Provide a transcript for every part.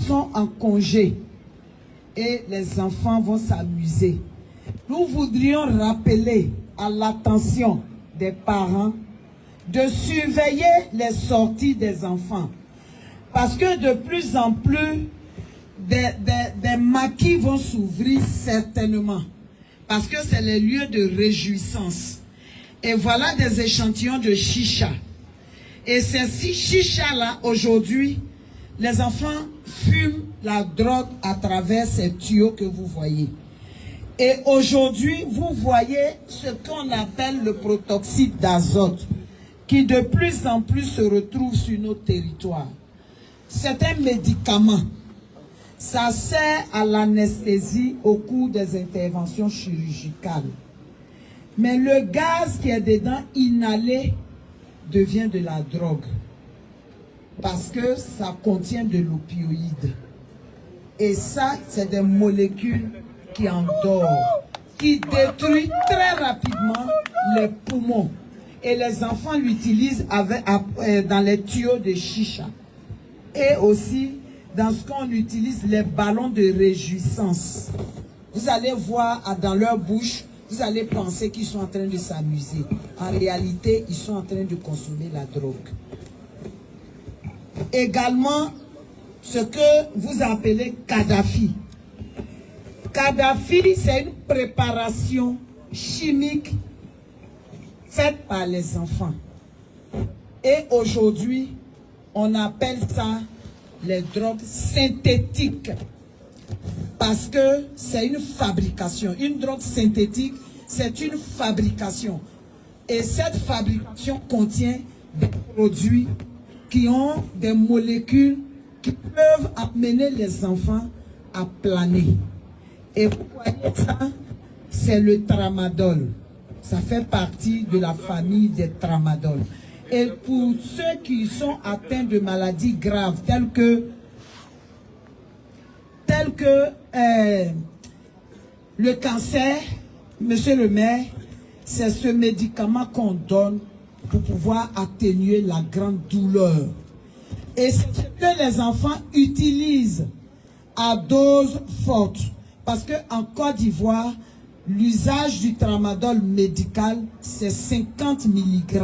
sont en congé et les enfants vont s'amuser. Nous voudrions rappeler à l'attention des parents de surveiller les sorties des enfants. Parce que de plus en plus, des maquis vont s'ouvrir certainement. Parce que c'est les lieux de réjouissance. Et voilà des échantillons de chicha. Et ces chichas-là, aujourd'hui, les enfants fument la drogue à travers ces tuyaux que vous voyez. Et aujourd'hui, vous voyez ce qu'on appelle le protoxyde d'azote, qui de plus en plus se retrouve sur nos territoires. C'est un médicament. Ça sert à l'anesthésie au cours des interventions chirurgicales. Mais le gaz qui est dedans, inhalé, devient de la drogue. Parce que ça contient de l'opioïde. Et ça, c'est des molécules qui endorment, qui détruisent très rapidement les poumons. Et les enfants l'utilisent dans les tuyaux de chicha. Et aussi dans ce qu'on utilise, les ballons de réjouissance. Vous allez voir dans leur bouche, vous allez penser qu'ils sont en train de s'amuser. En réalité, ils sont en train de consommer la drogue. Également, ce que vous appelez Kadhafi. Kadhafi, c'est une préparation chimique faite par les enfants. Et aujourd'hui, on appelle ça les drogues synthétiques. Parce que c'est une fabrication. Une drogue synthétique, c'est une fabrication. Et cette fabrication contient des produits qui ont des molécules qui peuvent amener les enfants à planer. Et vous voyez ça, c'est le tramadol. Ça fait partie de la famille des tramadol. Et pour ceux qui sont atteints de maladies graves, telles que le cancer, monsieur le maire, c'est ce médicament qu'on donne pour pouvoir atténuer la grande douleur. Et c'est ce que les enfants utilisent à dose forte. Parce qu'en Côte d'Ivoire, l'usage du tramadol médical, c'est 50 mg.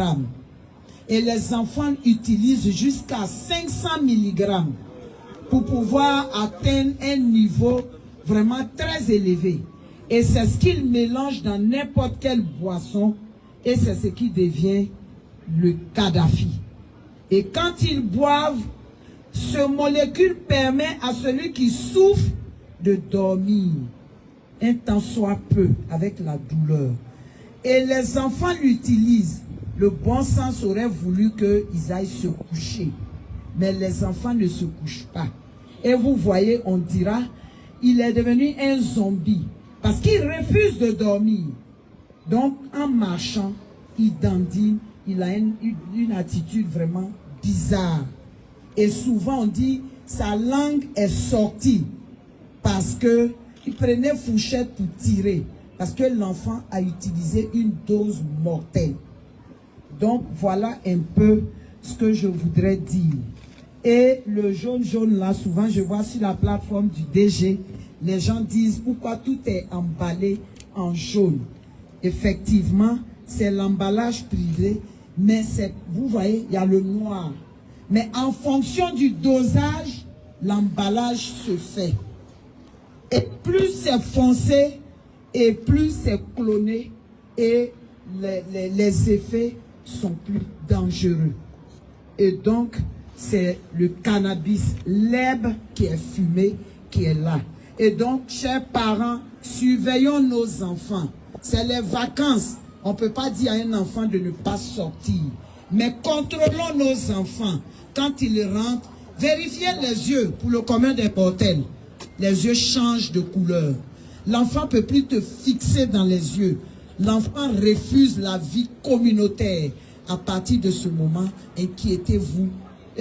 Et les enfants utilisent jusqu'à 500 mg pour pouvoir atteindre un niveau vraiment très élevé. Et c'est ce qu'ils mélangent dans n'importe quelle boisson et c'est ce qui devient le Kadhafi. Et quand ils boivent, ce molécule permet à celui qui souffre de dormir un temps soit peu avec la douleur. Et les enfants l'utilisent. Le bon sens aurait voulu qu'ils aillent se coucher. Mais les enfants ne se couchent pas. Et vous voyez, on dira, il est devenu un zombie. Parce qu'il refuse de dormir. Donc, en marchant, il dandine, il a une attitude vraiment bizarre. Et souvent, on dit, sa langue est sortie. Parce qu'il prenait fourchette pour tirer. Parce que l'enfant a utilisé une dose mortelle. Donc, voilà un peu ce que je voudrais dire. Et le jaune là, souvent, je vois sur la plateforme du DG, les gens disent pourquoi tout est emballé en jaune. Effectivement, c'est l'emballage privé, mais vous voyez, il y a le noir. Mais en fonction du dosage, l'emballage se fait. Et plus c'est foncé, et plus c'est cloné, et les effets sont plus dangereux. Et donc, c'est le cannabis, l'herbe qui est fumée, qui est là. Et donc, chers parents, surveillons nos enfants. C'est les vacances. On ne peut pas dire à un enfant de ne pas sortir. Mais contrôlons nos enfants. Quand ils rentrent, vérifiez les yeux pour le commun des mortels. Les yeux changent de couleur. L'enfant ne peut plus te fixer dans les yeux. L'enfant refuse la vie communautaire. À partir de ce moment, inquiétez-vous.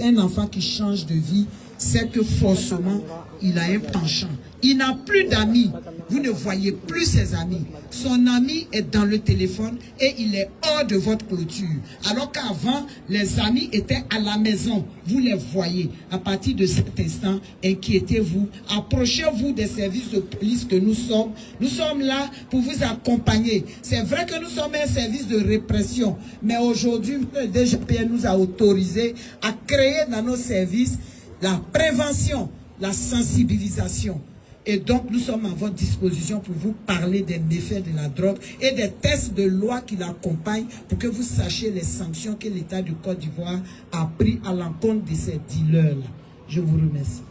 Un enfant qui change de vie, c'est que forcément, il a un penchant. Il n'a plus d'amis. Vous ne voyez plus ses amis. Son ami est dans le téléphone et il est hors de votre clôture. Alors qu'avant, les amis étaient à la maison. Vous les voyez. À partir de cet instant, inquiétez-vous. Approchez-vous des services de police que nous sommes. Nous sommes là pour vous accompagner. C'est vrai que nous sommes un service de répression. Mais aujourd'hui, le DGPN nous a autorisé à créer dans nos services la prévention, la sensibilisation. Et donc, nous sommes à votre disposition pour vous parler des méfaits de la drogue et des tests de loi qui l'accompagnent pour que vous sachiez les sanctions que l'État du Côte d'Ivoire a prises à l'encontre de ces dealers-là. Je vous remercie.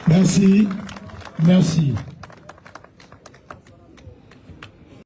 Merci. Merci.